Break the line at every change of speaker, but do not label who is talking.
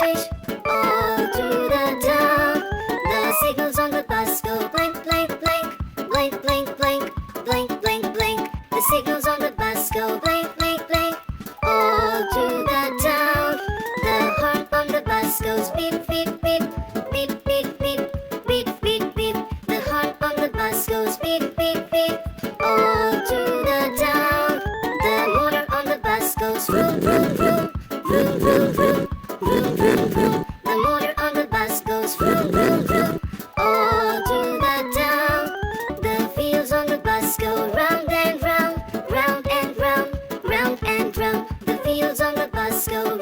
swish, all through the town. The signals on the bus go blank, blank, blank, blank, blank, blank, blank, blank, blank. The signals on the bus go blank, blank, blank, all through the town. The heart on the bus goes beep, beep, beep, beep, beep, beep, beep, beep, beep. The heart on the bus goes beep, beep, beep, all through the town. The motor on the bus goes vroom, vroom, vroom, vroom, vroom, vroom, vroom, vroom, vroom. The motor on the bus goes vroom, vroom, vroom, all through the town. The wheels on the bus go round and round, round and round, round and round. The wheels on the bus go